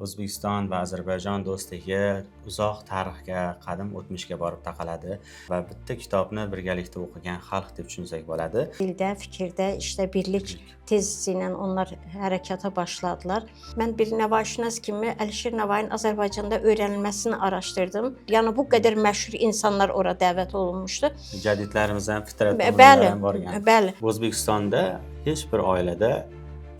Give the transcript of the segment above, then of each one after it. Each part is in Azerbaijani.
O'zbekiston va Ozarbayjon do'stligi uzoq tarixga, qadim o'tmishga borib taqaladi va bitta kitobni birgalikda o'qigan xalq deb tushunsak bo'ladi. Dildə, fikirdə, işdə birlik tezisi ilə onlar hərəkata başladılar. Mən bir nəvaşünas kimi Əlişir Nəvayın Azərbaycanda öyrənilməsini araşdırdım. Yəni bu qədər məşhur insanlar ora dəvət olunmuşdu. Jadidlarimizdan fitrat Bəli, borgan. bəli. O'zbekistonda hech bir oilada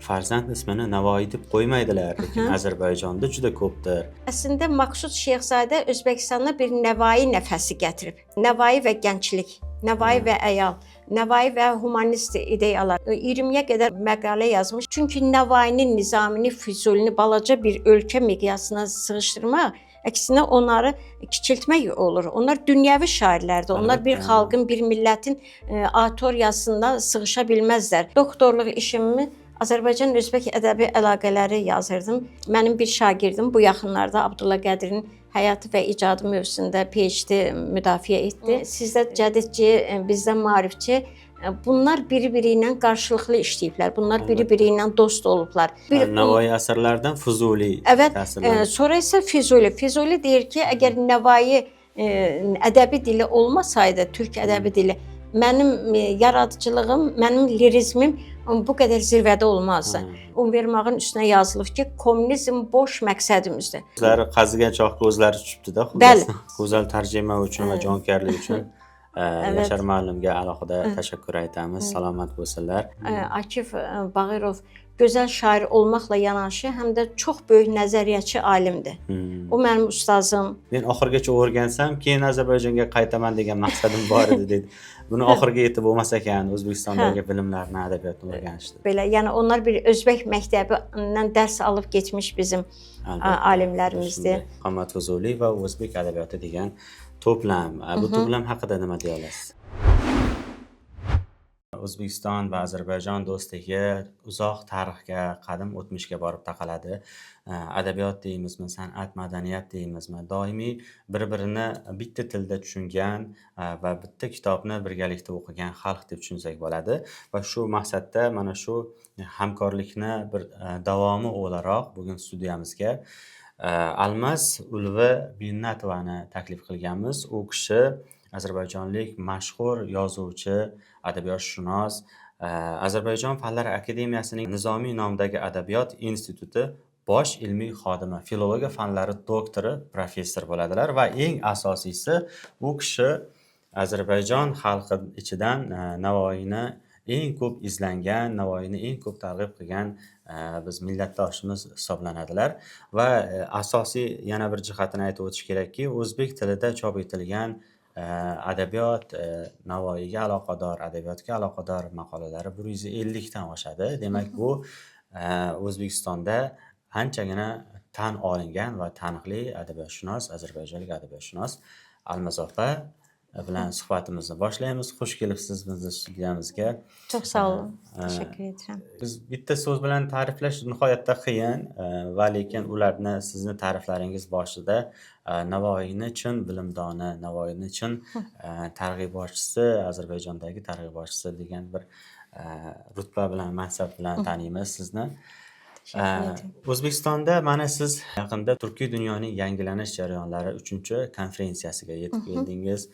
farzand ismini Navoiy deb qo'ymaydilar, lekin Ozarbayjonda juda ko'pdir. Əslində Maqsud Şeyxzadə Özbəkistanda bir Nəvai nəfəsi gətirib. Nəvai və gənclik, Nəvai və əyal, Nəvai və humanist ideyalar. 20-yə qədər məqalə yazmış. Çünki Nəvaini, Nizamini, Füzulini balaca bir ölkə miqyasına sığışdırmaq, əksinə onları kiçiltmək olur. Onlar dünyəvi şairlərdir. Onlar bir xalqın, bir millətin auditoriyasında sığışa bilməzlər. Doktorluq işimi Azərbaycan-Özbək ədəbi əlaqələri yazırdım. Mənim bir şagirdim bu yaxınlarda Abdullah Qədirin həyatı və icadı mövzusunda PhD müdafiə etdi. Sizdə cədidçi, bizdə maarifçi. Bunlar biri-biri ilə qarşılıqlı işləyiblər. Bunlar biri-biri ilə dost olublar. Navoiy əsərlərdən Füzuli təsirlənir. Sonra isə Füzuli. Füzuli deyir ki, əgər Navoiy ədəbi dili olmasaydı, türk ədəbi dili, mənim yaradıcılığım, mənim lirizmim bu qədər zirvədə olmazdı. Univermağın üstünə yazılıb ki, kommunizm boş məqsədimizdir. O'zlari qazigan choqqa o'zlari tushibdi-da. Bəli. Go'zal tarjima uchun va jonkuyarlik uchun Yashar müəllimə alohida təşəkkür aytamiz. Salomat bo'lsinlar. Akif Bağırov gözəl şair olmaqla yanaşı, həm də çox böyük nəzəriyyatçı alimdir. O mənim ustazım. Men oxirgacha o'rgansam, keyin Ozarbayjonga qaytaman degan maqsadim bor edi dedi. Buni oxirga yetib bo'lmas ekan, O'zbekistondagi bilimlarni, adabiyotni o'rganishdi. Belə, yəni onlar bir Özbək məktəbindən dərs alıb getmiş bizim alimlərimizdir. Muhammad Füzuli va O'zbek adabiyoti degan to'plam. Bu to'plam haqida nima deya olasiz? O'zbekiston va Ozarbayjon do'stligi uzoq tarixga, qadim o'tmishga borib taqaladi. Adabiyot deymizmi, san'at, madaniyat deymizmi, doimiy bir-birini bitta tilda tushungan va bitta kitobni birgalikda o'qigan xalq deb tushunsak bo'ladi. Va shu maqsadda mana shu hamkorlikni bir davomi o'laroq bugun studiyamizga Almas Ulvi Binnatovani taklif qilganmiz. U kishi ozarbayjonlik mashhur yozuvchi, adabiyotshunos, Ozarbayjon Fanlar akademiyasining Nizomiy nomidagi adabiyot instituti bosh ilmiy xodimi, filologiya fanlari doktori, professor bo'ladilar va eng asosiysi u kishi Ozarbayjon xalqi ichidan Navoiyni eng ko'p izlangan, Navoiyni eng ko'p targ'ib qilgan biz millatdoshimiz hisoblanadilar va asosiy yana bir jihatini aytib o'tish kerakki, o'zbek tilida chop etilgan adabiyot, Navoiyga aloqador, adabiyotga aloqador maqolalari 150 dan oshadi. Demak, bu O'zbekistonda anchagina tan olingan va taniqli adabiyotshunos, ozarbayjonlik adabiyotshunos Almas opa bilan suhbatimizni boshlaymiz. Xush kelibsiz bizning studiyamizga. Çox sağ olun. Təşəkkür edirəm. Biz bitta so'z bilan ta'riflash nihoyatda qiyin va lekin ularni sizni ta'riflaringiz boshida Navoiyni chin bilimdoni, Navoiyni chin targ'ibotchisi, Ozarbayjondagi targ'ibotchisi degan bir rutba bilan, mansab bilan taniymiz sizni. O'zbekistonda mana siz yaqinda Turkiy dunyoning yangilanish jarayonlari 3-konferensiyasiga yetib keldingiz.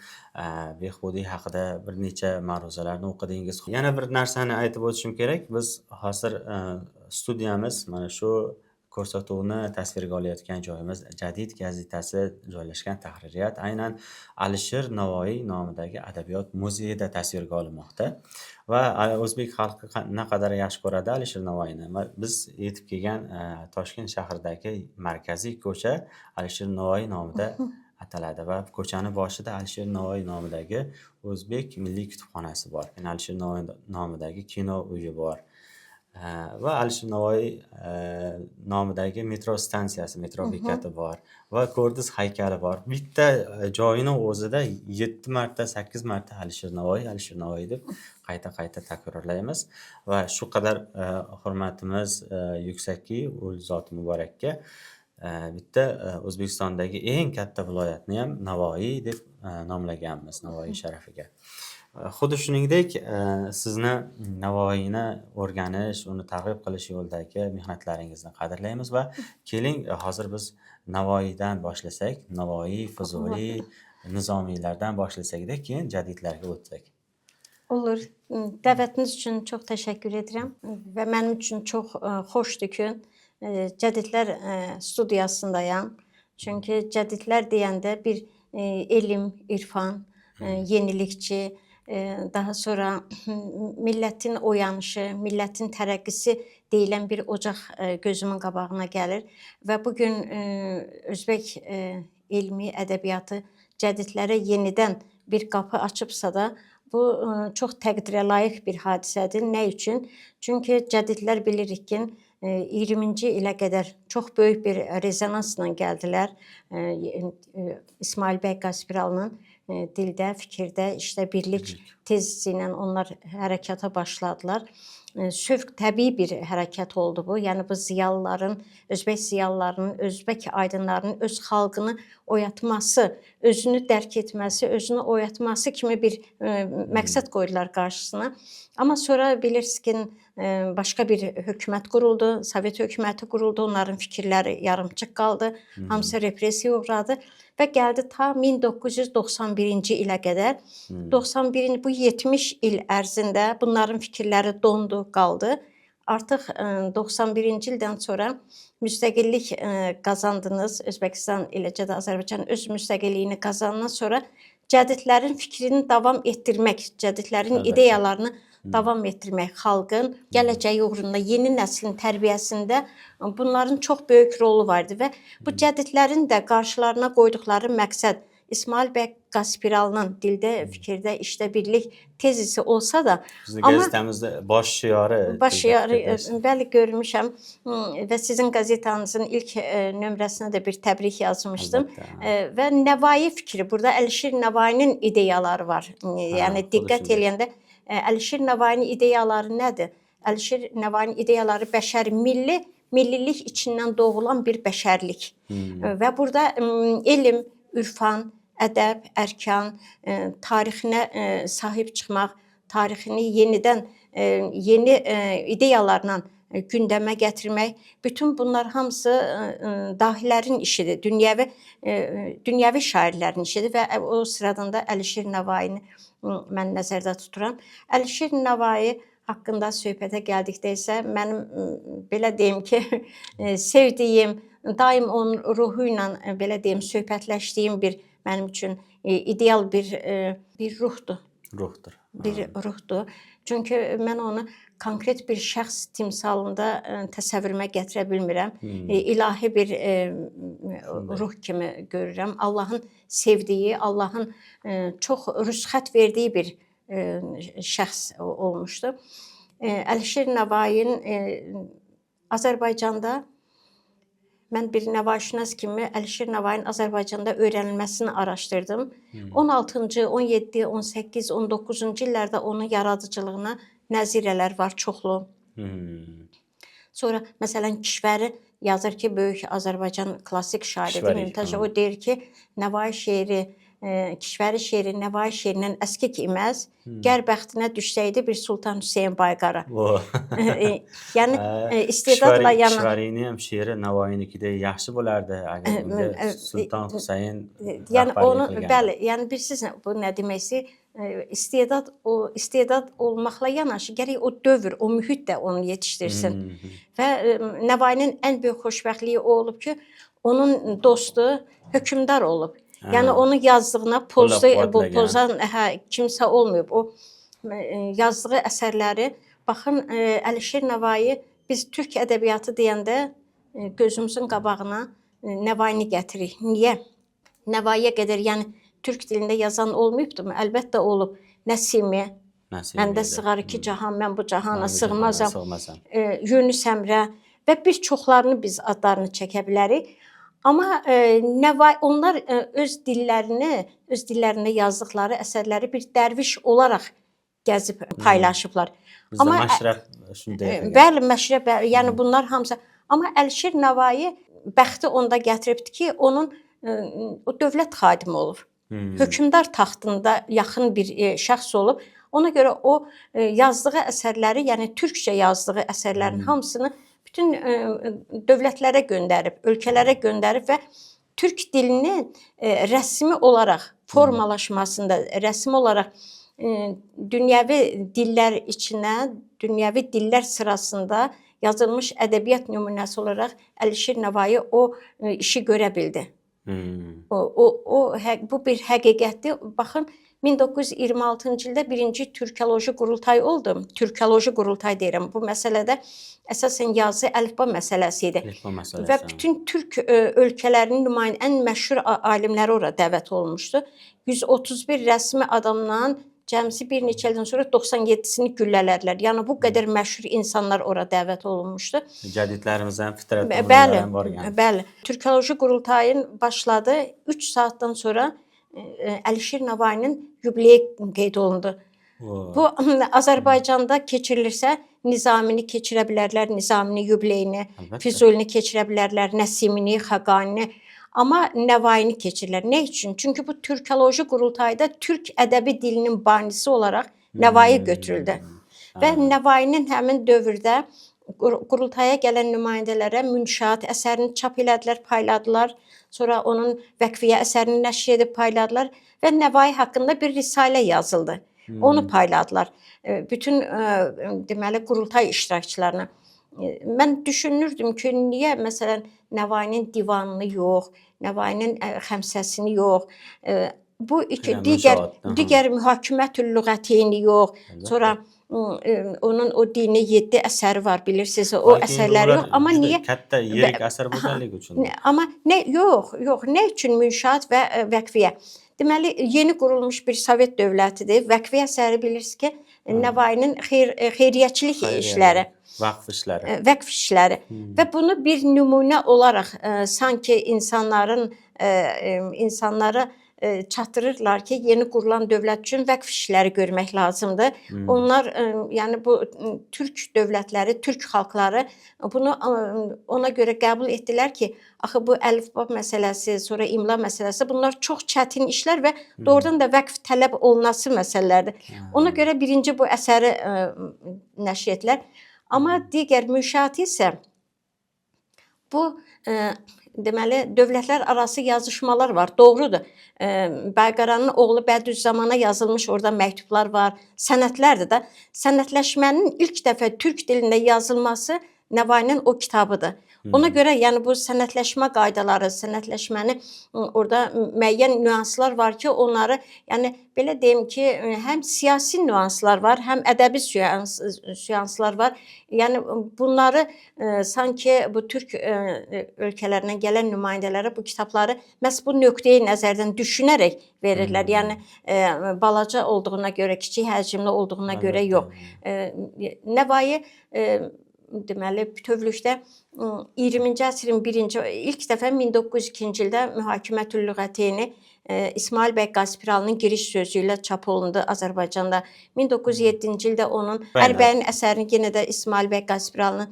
Behbudiy haqida bir necha ma'ruzalarni o'qidingiz. Yana bir narsani aytib o'tishim kerak. Biz hozir studiyamiz mana shu ko'rsatuvni tasvirga olayotgan joyimiz Jadid gazetasi joylashgan tahririyat aynan Alisher Navoiy nomidagi adabiyot muzeyida tasvirga olinmoqda. Va o'zbek xalqi naqadar yaxshi ko'radi Alisher Navoiyni. Biz yetib kelgan Toshkent shahridagi markaziy ko'cha Alisher Navoiy nomida ataladi va ko'chani boshida Alisher Navoiy nomidagi O'zbek milliy kutubxonasi bor. Alisher Navoiy nomidagi kino uyi bor. Va Alisher Navoiy nomidagi metro stansiyasi, metro bekati bor va Ko'rdiz haykali bor. Bitta joyini o'zida 7 marta, 8 marta Alisher Navoiy deb qayta takrorlaymiz va shu qadar hurmatimiz yuksakki, u zot muborakka bitta O'zbekistondagi eng katta viloyatni ham Navoiy deb nomlaganmiz, Navoiy sharafiga. Xuddi shuningdek, sizni Navoiyni o'rganish, uni targ'ib qilish yo'lidagi mehnatlaringizni qadrlaymiz va keling, hozir biz Navoiydan boshlasak, Navoiy, Fuzuliy, Nizomiylardan boshlasak-da, keyin jadidlarga o'tsak. Olur. Dəvətiniz üçün çox təşəkkür edirəm və mənim üçün çox xoşdur ki, Cədidlər studiyasındayam. Çünki cədidlər deyəndə bir elm, irfan, yenilikçi, daha sonra millətin oyanışı, millətin tərəqqisi deyilən bir ocaq gözümün qabağına gəlir və bu gün Özbək elmi, ədəbiyyatı cədidlərə yenidən bir qapı açıbsa da, bu çox təqdirə layiq bir hadisədir. Nə üçün? Çünki cədidlər bilirik ki, 20-ci ilə qədər çox böyük bir rezonansla gəldilər. İsmail bəy Qaspiralı'nın dildə, fikirdə, işdə birlik tezisi ilə onlar hərəkata başladılar. Sövq təbii bir hərəkət oldu bu. Yəni bu ziyalıların, Özbək ziyalılarının, Özbək aydınlarının öz xalqını oyatması, özünü dərk etməsi, özünü oyatması kimi bir məqsəd qoydular qarşısına. Amma sonra bilirsiniz ki, başqa bir hökumət quruldu, Sovet hökuməti quruldu, onların fikirləri yarımçıq qaldı, hamısı repressiya uğradı və gəldi ta 1991-ci ilə qədər. 91-ci, bu 70 il ərzində bunların fikirləri dondu, qaldı. Artıq 91-ci ildən sonra müstəqillik qazandınız. Özbəkistan, eləcə də Azərbaycan öz müstəqilliyini qazandan sonra cədidlərin fikrini davam etdirmək, cədidlərin ideyalarını davam etdirmək, xalqın gələcəyi uğrunda, yeni nəslin tərbiyəsində bunların çox böyük rolu vardı və bu cədidlərin də qarşılarına qoyduqları məqsəd İsmail bəy Qaspiralı'nın dildə, fikirdə, işdə birlik tezisi olsa da, Bizim qəzetəmizdə baş şiarı, bəli görmüşəm və sizin qəzetanızın ilk nömrəsinə də bir təbrik yazmışdım. Və Nəvai fikri, burada Əlişir Nəvainin ideyaları var. Yəni diqqət eləyəndə Əlişir Nəvainin ideyaları nədir? Əlişir Nəvainin ideyaları bəşər millilik içindən doğulan bir bəşərlik. Və burada elm, ürfan, ədəb, ərkan, tarixinə sahib çıxmaq, tarixini yenidən yeni ideyalarla gündəmə gətirmək, bütün bunlar hamısı dahilərin işidir, dünyəvi şairlərin işidir və o sıradan da Əlişir Nəvaini mən nəzərdə tuturam. Əlişir Nəvai haqqında söhbətə gəldikdə isə mənim belə deyim ki, sevdiyim, daim onun ruhu ilə belə deyim söhbətləşdiyim bir mənim üçün ideal bir ruhdur. Bir ruhdur. Çünki mən onu konkret bir şəxs timsalında təsəvvürümə gətirə bilmirəm. İlahi bir ruh kimi görürəm. Allahın sevdiyi, Allahın çox rüsxət verdiyi bir şəxs olmuşdu. Əlişir Nəvainin Azərbaycanda, mən bir nəvaişünas kimi Əlişir Nəvainin Azərbaycanda öyrənilməsini araşdırdım. 16-cı, 17, 18, 19-cu illərdə onun yaradıcılığına nəzirələr var çoxlu. Sonra məsələn Kişvəri yazır ki, böyük Azərbaycan klassik şairidir. Mümtaz o deyir ki, Nəvai şeiri, Kişvəri şeiri Nəvai şeirindən əskik iməz, gər bəxtinə düşsəydi bir Sultan Hüseyin Bayqara. Yəni istedadla yana... Kişvərinin həm şeiri Nəvainikidə yaxşı bo'lardı. Əgər Sultan Hüseyin rəhbərlik qilgan. Bəli, yəni bilirsiniz bu nə deməkdir? İstedad olmaqla yanaşı gərək o dövr, o mühit də onu yetişdirsin. Və Nəvainin ən böyük xoşbəxtliyi o olub ki, onun dostu hökmdar olub. Yəni onun yazdığına pozan kimsə olmayıb. O yazdığı əsərləri, baxın Əlişir Nəvai, biz türk ədəbiyyatı deyəndə gözümüzün qabağına Nəvaini gətirik. Niyə? Nəvaiyə qədər, yəni türk dilində yazan olmayıbdır mı? Əlbəttə olub. Nəsimi, məndə sığar iki cahan, mən bu cahana sığmazam. Yunus Əmrə və bir çoxlarını biz adlarını çəkə bilərik. Amma onlar öz dillərində yazdıqları əsərləri bir dərviş olaraq gəzib paylaşıblar. Bizdə məşrəf şunu deyək. Bəli, məşrəf, yəni bunlar hamısı. Amma Əlişir Nəvai bəxti onda gətiribdi ki, onun o dövlət xadimi olub. hökmdar taxtında yaxın bir şəxs olub. Ona görə o yazdığı əsərləri, yəni türkcə yazdığı əsərlərin hamısını bütün dövlətlərə göndərib, ölkələrə göndərib və türk dilinin rəsmi olaraq formalaşmasında, rəsmi olaraq dünyəvi dillər içinə, dünyəvi dillər sırasında yazılmış ədəbiyyat nümunəsi olaraq Əlişir Nəvai o işi görə bildi. Bu bir həqiqətdir. Baxın, 1926-cı ildə birinci türkoloji qurultay oldu. Türkoloji qurultay deyirəm. Bu məsələdə əsasən yazı əlifba məsələsi idi. Və bütün türk ölkələrinin nümayəndə ən məşhur alimləri ora dəvət olunmuşdu. 131 rəsmi adamdan cəmsi bir neçə ildən sonra 97-sini güllələdilər. Yəni bu qədər məşhur insanlar ora dəvət olunmuşdu. Cədidlərimizdən, fitrət olanlardan var yəni. Bəli. Türkoloji qurultayın başladı. 3 saatdan sonra Əlişir Nəvainin yubileyi qeyd olundu. Bu Azərbaycanda keçirilirsə Nizamini keçirə bilərlər, Nizamini yubileyini, Füzulini keçirə bilərlər, Nəsimini, Xaqanini. Amma Nəvaini keçirlər. Nə üçün? Çünki bu türkoloji qurultayda türk ədəbi dilinin banisi olaraq Nəvai götürüldü. Və Nəvainin həmin dövrdə qurultaya gələn nümayəndələrə Münşaat əsərini çap elədilər, payladılar. Sonra onun Vəqfiyyə əsərini nəşr edib payladılar və Nəvai haqqında bir risalə yazıldı. Onu payladılar bütün deməli qurultay iştirakçılarına. Mən düşünürdüm ki, niyə məsələn Nəvainin divanını yox, Nəvainin xəmsəsini yox, bu digər Mühakimətül Lüğəteyni yox, sonra onun o dini 7 əsəri var, bilirsiniz, o əsərləri yox. Amma niyə? Hətta yerik əsər bozarlıq üçün. Amma nə yox, nə üçün Münşaat və Vəqfiyyə? Deməli, yeni qurulmuş bir Sovet dövlətidir. Vəqfiyyə əsəri bilirsiniz ki, Nəvainin xeyriyyəçilik işləri, vəqf işləri və bunu bir nümunə olaraq sanki insanlara çatdırırlar ki, yeni qurulan dövlət üçün vəqf işləri görmək lazımdır. Onlar, yəni bu türk dövlətləri, türk xalqları bunu ona görə qəbul etdilər ki, axı bu əlifba məsələsi, sonra imla məsələsi, bunlar çox çətin işlər və doğrudan da vəqf tələb olunası məsələlərdir. Ona görə birinci bu əsəri nəşr etdilər. Amma digər Münşaat isə bu deməli dövlətlər arası yazışmalar var. Doğrudur. Bayqaranın oğlu Bədüzzamana yazılmış orada məktublar var, sənədlərdir də. Sənədləşmənin ilk dəfə türk dilində yazılması Nəvainin o kitabıdır. Ona görə yəni bu sənədləşmə qaydaları, sənədləşməni orada müəyyən nüanslar var ki, onları yəni belə deyim ki, həm siyasi nüanslar var, həm ədəbi nüanslar var. Yəni bunları sanki bu türk ölkələrindən gələn nümayəndələrə bu kitabları məhz bu nöqteyi nəzərdən düşünərək verirlər. Yəni balaca olduğuna görə, kiçik həcmli olduğuna görə yox. Nəvai deməli bütövlükdə 20-ci əsrin ilk dəfə 1902-ci ildə Mühakimətül Lüğəteyni İsmail bəy Qaspiralının giriş sözü ilə çap olundu Azərbaycanda. 1907-ci ildə onun Ərbəyin əsərini yenə də İsmail bəy Qaspiralının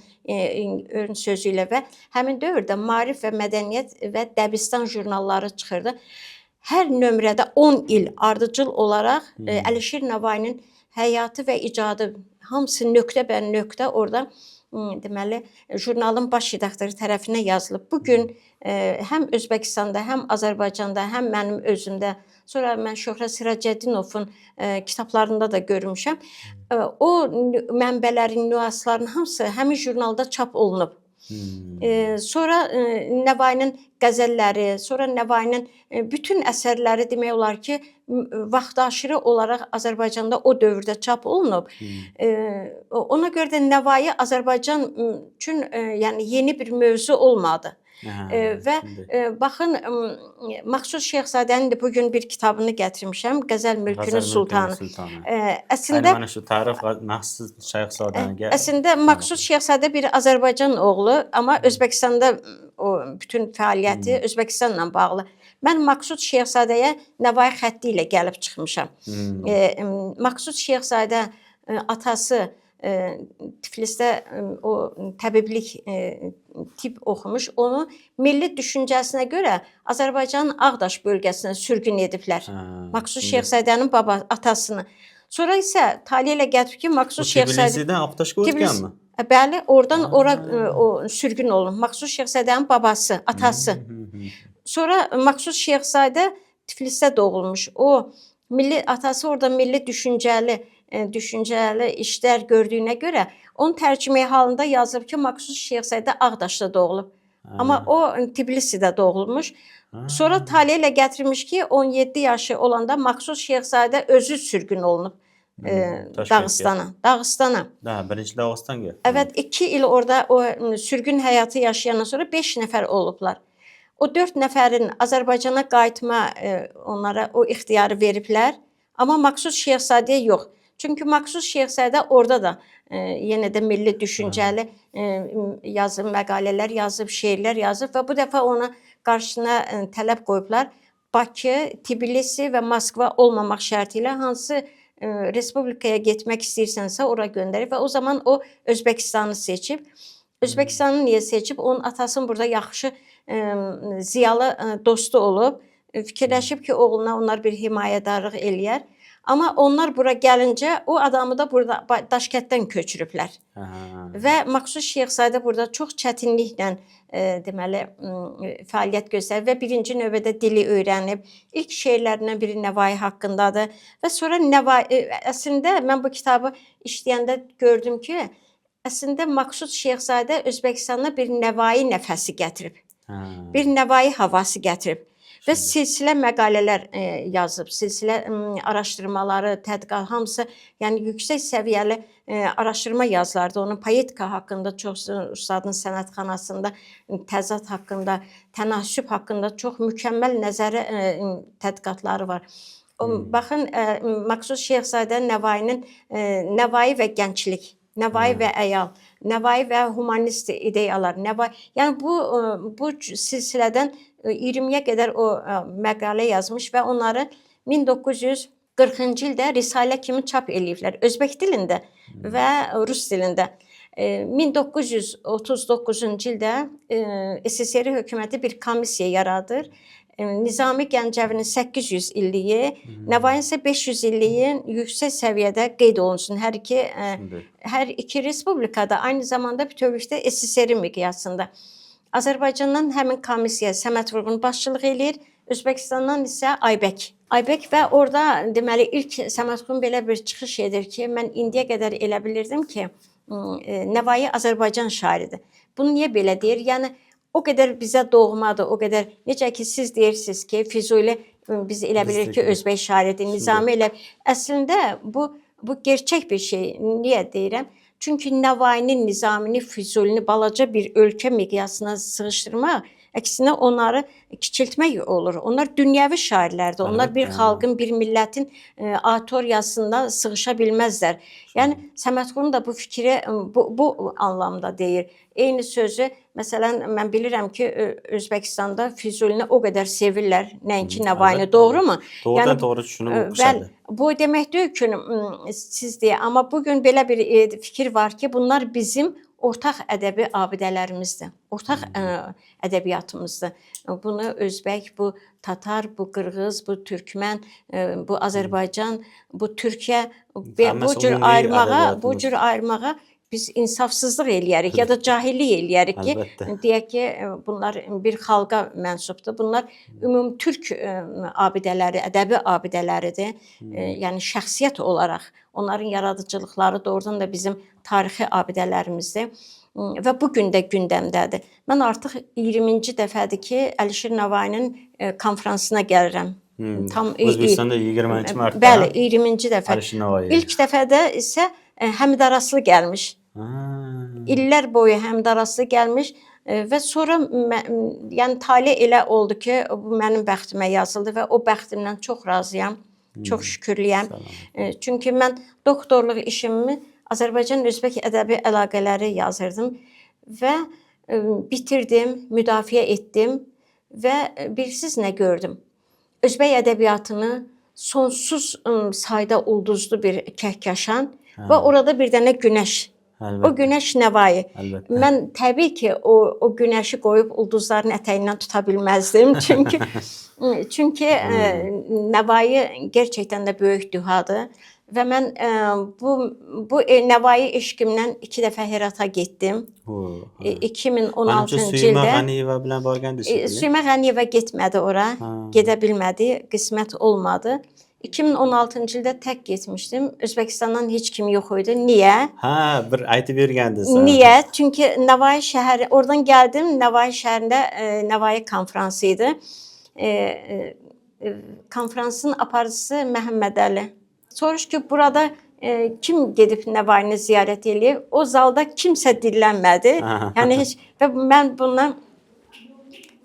ön sözü ilə və həmin dövrdə Maarif və Mədəniyyət və Dəbistan jurnalları çıxırdı. Hər nömrədə 10 il ardıcıl olaraq Əlişir Nəvainin həyatı və icadı hamısı nöqtə bə nöqtə orada deməli jurnalın baş redaktoru tərəfindən yazılıb. Bugün həm Özbəkistanda, həm Azərbaycanda, həm mənim özümdə, sonra mən Şöhrət Siracəddinofun kitablarında da görmüşəm. O mənbələrin, nüansların hamısı həmin jurnalda çap olunub. Sonra Nəvainin qəzəlləri, sonra Nəvainin bütün əsərləri demək olar ki, vaxtaşırı olaraq Azərbaycanda o dövrdə çap olunub. Ona görə də Nəvai Azərbaycan üçün yəni yeni bir mövzu olmadı. Və baxın, Məqsud Şeyxzadənin də bugün bir kitabını gətirmişəm, Qəzəl Mülkünün Sultanı. Əslində Məqsud Şeyxzadə bir Azərbaycan oğlu, amma Özbəkistanda o bütün fəaliyyəti Özbəkistanla bağlı. Mən Məqsud Şeyxzadəyə Nəvai xətti ilə gəlib çıxmışam. Məqsud Şeyxzadə atası Tiflisdə o təbiblik tibb oxumuş. Onu milli düşüncəsinə görə Azərbaycanın Ağdaş bölgəsinə sürgün ediblər. Maksud Şeyxzadənin atasını. Sonra isə tale ilə gətirib ki, Maksud Şeyxzadə Tbilisi'den Aktaş'a mı? Bəli, oradan ora o sürgün olun. Maksud Şeyxzadənin babası, atası. Sonra Maksud Şeyxzadə Tiflisdə doğulmuş. O milli atası orada milli düşüncəli işlər gördüyünə görə onun tərcüməyi halında yazıb ki, Maksud Şeyxzadə Ağdaşda doğulub. Amma o Tbilisidə doğulmuş. Sonra tale ilə gətirmiş ki, 17 yaşı olanda Maksud Şeyxzadə özü sürgün olunub Dağıstana. Birinci Dağıstan geldi. Evet, 2 il orada o sürgün həyatı yaşayandan sonra 5 nəfər olublar. O 4 nəfərin Azərbaycana qayıtma onlara o ixtiyarı veriblər. Amma Maksud Şeyxzadəyə yox. Çünki Maksud Şeyxzadə orada da yenə də milli düşüncəli yazıb, məqalələr yazıb, şeirlər yazıb və bu dəfə ona qarşısına tələb qoyublar. Bakı, Tbilisi və Moskva olmamaq şərti ilə hansı respublikaya getmək istəyirsənsə ora göndərib və o zaman o Özbəkistanı seçib. Özbəkistanı niyə seçib? Onun atasının burada yaxşı ziyalı dostu olub. Fikirləşib ki, oğluna onlar bir himayədarlıq eləyər. Amma onlar bura gəlincə o adamı da burada Daşkətdən köçürüblər. Və Maksud Şeyxzadə burada çox çətinliklə deməli fəaliyyət göstərib və birinci növbədə dili öyrənib. İlk şeirlərindən biri Nəvai haqqındadır və sonra Nəvai əslində mən bu kitabı işləyəndə gördüm ki, əslində Maksud Şeyxzadə Özbəkistana bir Nəvai nəfəsi gətirib. Bir Nəvai havası gətirib. Və silsilə məqalələr yazıb, silsilə araşdırmaları, tədqiqat hamısı, yəni yüksək səviyyəli araşdırma yazılardı. Onun poetika haqqında çox, ustadın sənətxanasında təzad haqqında, tənasüb haqqında çox mükəmməl nəzəri tədqiqatları var. Baxın, Maksud Şeyxzadə Nəvainin Nəvai və gənclik, Nəvai və əyal, Nəvai və humanist ideyalar, yəni bu silsilədən 20-yə qədər o məqalə yazmış və onları 1940-cı ildə risalə kimi çap eləyiblər. Özbək dilində və rus dilində. 1939-cu ildə SSR hökuməti bir komissiya yaradır. Nizami Gəncəvinin 800 illiyi, Nəvainin isə 500 illiyi yüksək səviyyədə qeyd olunsun. Hər iki respublikada aynı zamanda bütövlükdə SSR miqyasında. Azərbaycandan həmin komissiya Səməd Vurğun başçılıq eləyir, Özbəkistandan isə Aybək. Aybək və orada deməli ilk Səməd Vurğun belə bir çıxış edir ki, mən indiyə qədər elə bilirdim ki, Nəvai Azərbaycan şairidir. Bunu niyə belə deyir? Yəni o qədər bizə doğmadır, o qədər necə ki siz deyirsiniz ki, Füzuli biz elə bilirik ki, Özbək şairidir, Nizami elə. Əslində bu gerçək bir şey. Niyə deyirəm? Çünki Nəvainin, Nizamini, Füzulini balaca bir ölkə miqyasına sığışdırmaq, əksinə onları kiçiltmək olur. Onlar dünyəvi şairlərdir. Onlar bir xalqın, bir millətin auditoriyasında sığışa bilməzlər. Yəni Səməd Vurğun da bu fikri bu anlamda deyir. Eyni sözü, məsələn, mən bilirəm ki, Özbəkistanda Füzulini o qədər sevirlər, nəinki Nəvaini, doğrumu? Doğrudan doğru düşünüb oxuşadır. Bu demək deyil ki, siz deyə, amma bugün belə bir fikir var ki, bunlar bizim ortaq ədəbi abidələrimizdir, ortaq ədəbiyyatımızdır. Bunu Özbək, bu Tatar, bu Qırğız, bu Türkmən, bu Azərbaycan, bu Türkiyə, bu cür ayırmağa biz insafsızlıq eləyərik ya da cahillik eləyərik ki, deyək ki, bunlar bir xalqa mənsubdur. Bunlar ümumtürk abidələri, ədəbi abidələridir. Yəni şəxsiyyət olaraq onların yaradıcılıqları doğrudan da bizim tarixi abidələrimizdir və bu gün də gündəmdədir. Mən artıq 20-ci dəfədir ki, Əlişir Nəvainin konfransına gəlirəm. Özbəkistanda 22 martda. Bəli, 20-ci dəfə. İlk dəfədə isə Həmid Araslı gəlmiş. İllər boyu Həmid Araslı gəlmiş və sonra yəni tale elə oldu ki, bu mənim bəxtimə yazıldı və o bəxtimdən çox razıyam, çox şükürlüyəm. Çünki mən doktorluq işimi Azərbaycan-Özbək ədəbi əlaqələri yazırdım və bitirdim, müdafiə etdim və bilirsiniz nə gördüm? Özbək ədəbiyyatını sonsuz sayda ulduzlu bir kəhkəşan, və orada bir dənə günəş. O Əlbəttə, günəş Nəvai. əlbəttə. Mən təbii ki, o günəşi qoyub ulduzların ətəyindən tuta bilməzdim. Çünki Nəvai gerçəkdən də böyük dühadır və mən bu Nəvai eşqimdən 2 dəfə Herata getdim. Mənimcə 2016-cı Süymə ildə. Qəniyevə bilən bargəndiniz. Süymə Qəniyevə getmədi ora. Gedə bilmədi, qismət olmadı. 2016-cı ildə tək getmişdim. Özbəkistandan heç kim yox idi. Niyə? Bir aytıb vergəndiniz. Niyə? Çünki Nəvai şəhəri, oradan gəldim, Nəvai şəhərində Nəvai konfransı idi. Konfransın aparıcısı Məhəmməd Əli. Soruş ki, burada kim gedib Nəvaini ziyarət eləyir? O zalda kimsə dillənmədi. Yəni heç və mən bundan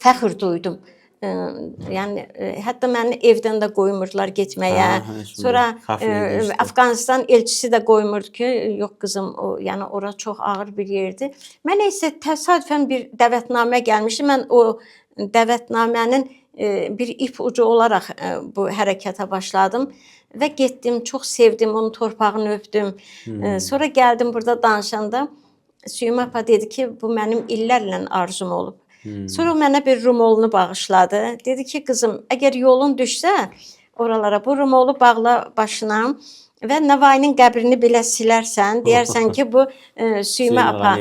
fəxr duydum. Yəni hətta məni evdən də qoymurdular getməyə. Sonra Əfqanıstan elçisi də qoymurdu ki, yox qızım, yəni ora çox ağır bir yerdir. Mənə isə təsadüfən bir dəvətnamə gəlmişdi. Mən o dəvətnamənin bir ip ucu olaraq bu hərəkətə başladım və getdim, çox sevdim, onun torpağını öpdüm. Sonra gəldim burada danışanda Süymə apa dedi ki, bu mənim illərlə arzum olub. Sonra o mənə bir rumolunu bağışladı. Dedi ki, qızım, əgər yolun düşsə oralara, bu rumolu bağla başına və Nəvainin qəbrini belə silərsən, deyərsən ki, bu Süymə apa.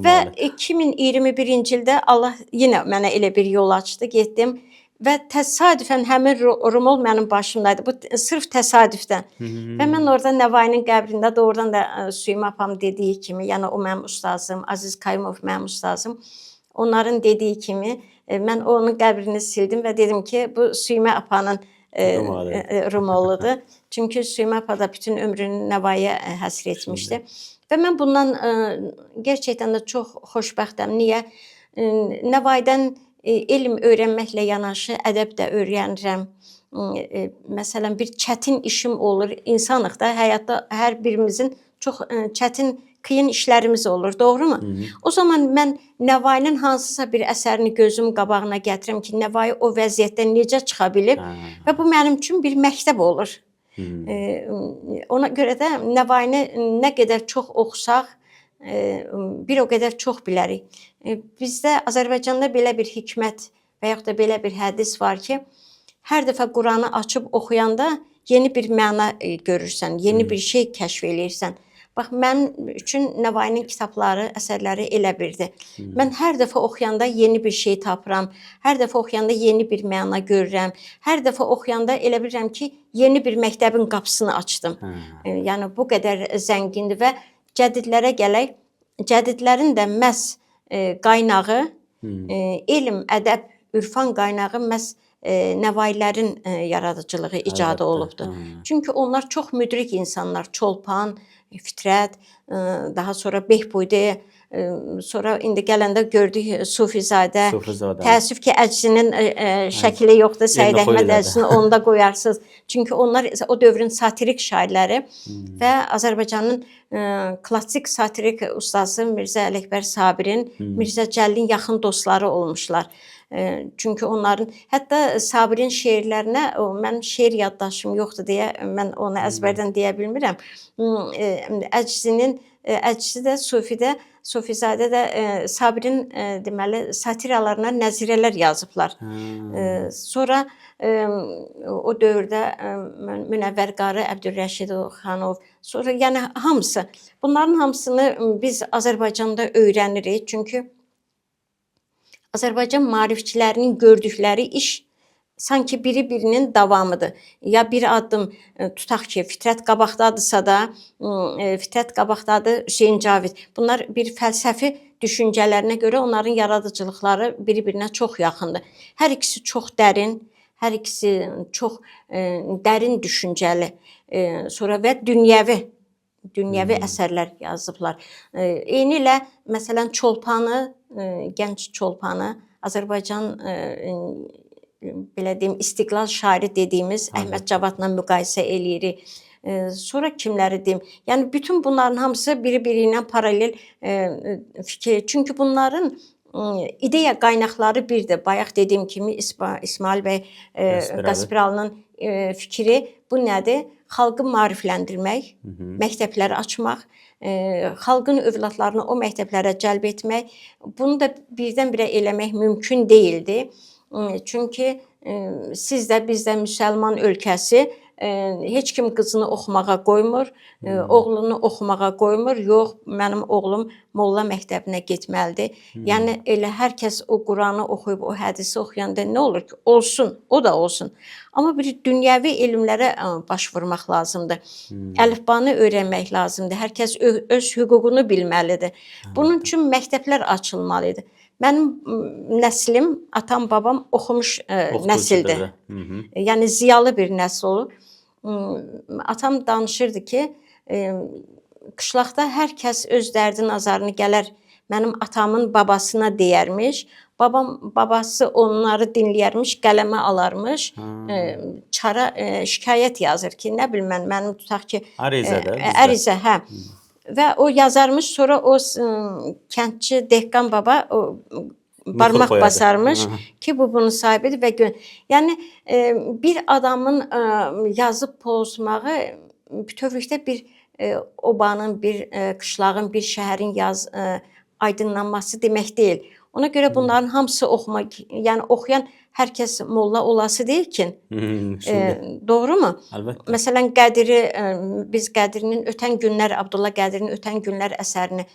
Və 2021-ci ildə Allah yenə mənə elə bir yol açdı, getdim və təsadüfən həmin rumol mənim başımdaydı. Bu sırf təsadüfdən. Və mən orada Nəvainin qəbrində doğrudan da Süymə apam dediyi kimi, yəni o mənim ustazım, Aziz Qayımov mənim ustazım. Onların dediyi kimi mən onun qəbrini sildim və dedim ki, bu Süymə apanın rumoludur. Çünki Süymə apa da bütün ömrünü Nəvaiyə həsr etmişdi. Və mən bundan gerçəkdən də çox xoşbəxtəm. Niyə? Nəvaidən elm öyrənməklə yanaşı ədəb də öyrənirəm. Məsələn, bir çətin işim olur. İnsanıq da, həyatda hər birimizin çox çətin qıyın işlərimiz olur, doğrumu? O zaman mən Nəvainin hansısa bir əsərini gözüm qabağına gətirirəm ki, Nəvai o vəziyyətdən necə çıxa bilib və bu mənim üçün bir məktəb olur. Ona görə də Nəvaini nə qədər çox oxusaq, bir o qədər çox bilərik. Bizdə Azərbaycanda belə bir hikmət və yaxud da belə bir hədis var ki, hər dəfə Quranı açıb oxuyanda yeni bir məna görürsən, yeni bir şey kəşf eləyirsən. Bax, mənim üçün Nəvainin kitabları, əsərləri elə birdir. Mən hər dəfə oxuyanda yeni bir şey tapıram, hər dəfə oxuyanda yeni bir məna görürəm, hər dəfə oxuyanda elə bilirəm ki, yeni bir məktəbin qapısını açdım. Yəni, bu qədər zəngindir və cədidlərə gələk, cədidlərin də məhz qaynağı, elm, ədəb, ürfan qaynağı məhz Nəvailərin yaradıcılığı, icadı olubdur. Çünki onlar çox müdrik insanlar, Çolpan, Fitrət, daha sonra Behbudi, sonra indi gələndə gördük Sufizadə. Təəssüf ki, Əczinin şəkili yoxdur, Səid Əhməd Əczini onu da qoyarsınız. Çünki onlar o dövrün satirik şairləri və Azərbaycanın klassik satirik ustası Mirzə Ələkbər Sabirin, Mirzə Cəllin yaxın dostları olmuşlar. Çünki onların, hətta Sabirin şeirlərinə, mənim şeir yaddaşım yoxdur deyə, mən onu əzbərdən deyə bilmirəm. Əczi də, Sufizadə də Sabirin deməli satiralarına nəzirələr yazıblar. Sonra o dövrdə Münəvvər Qarı, Əbdülrəşid Xanov, sonra yəni hamısı, bunların hamısını biz Azərbaycanda öyrənirik. Çünki Azərbaycan maarifçilərinin gördükləri iş sanki biri-birinin davamıdır. Ya bir addım tutaq ki, Fitrət qabaqdadırsa da, Fitrət qabaqdadır Hüseyn Cavid. Bunlar bir fəlsəfi düşüncələrinə görə onların yaradıcılıqları biri-birinə çox yaxındır. Hər ikisi çox dərin, hər ikisi çox dərin düşüncəli. Sonra və dünyəvi əsərlər yazıblar. Eynilə, məsələn, Çolpanı, gənc Çolpanı, Azərbaycan belə deyim, istiqlal şairi dediyimiz Əhməd Cavadla müqayisə eləyirik. Sonra kimləri deyim? Yəni bütün bunların hamısı biri-biri ilə paralel fikir. Çünki bunların ideya qaynaqları birdir. Bayaq dediyim kimi İsmail bəy Qaspiralı'nın fikri bu nədir? Xalqı maarifləndirmək, məktəbləri açmaq, xalqın övladlarını o məktəblərə cəlb etmək. Bunu da birdən-birə eləmək mümkün deyildi. Çünki siz də biz də müsəlman ölkəsi heç kim qızını oxumağa qoymur, oğlunu oxumağa qoymur. Yox, mənim oğlum molla məktəbinə getməlidir. Yəni elə hər kəs o Quranı oxuyub, o hədisi oxuyanda nə olur ki? Olsun, o da olsun. Amma bir dünyəvi elmlərə baş vurmaq lazımdır. Əlifbanı öyrənmək lazımdır. Hər kəs öz hüququnu bilməlidir. Bunun üçün məktəblər açılmalıdır. Mənim nəslim, atam, babam oxumuş nəsildir. Yəni ziyalı bir nəsil olur. Atam danışırdı ki, qışlaqda hər kəs öz dərdi nazarını gələr mənim atamın babasına deyərmiş. Babası onları dinləyərmiş, qələmə alarmış, çara şikayət yazır ki, nə bilim mənim tutaq ki, ərizə, hə. Və o yazarmış, sonra o kəndçi Dehqan baba barmaq basarmış ki, bu bunun sahibidir və yəni bir adamın yazıb pozmağı bütövlükdə bir obanın, bir qışlağın, bir şəhərin aydınlanması demək deyil. Ona görə bunların hamısı oxumaq, yəni oxuyan hər kəs molla olası deyil ki. Doğrumu? Əlbəttə. Məsələn, Qədiri, biz Qədirinin Ötən Günlər, Abdullah Qədirinin Ötən Günlər əsərini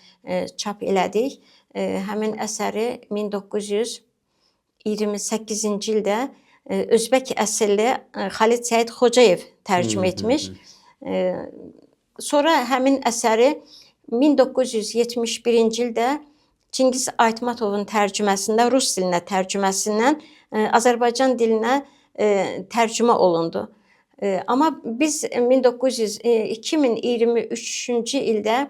çap elədik. Həmin əsəri 1928-ci ildə Özbək əsilli Xalid Səid Xocayev tərcümə etmiş. Sonra həmin əsəri 1971-ci ildə Çingiz Aytmatovun tərcüməsində, rus dilinə tərcüməsindən Azərbaycan dilinə tərcümə olundu. Amma biz 2023-cü ildə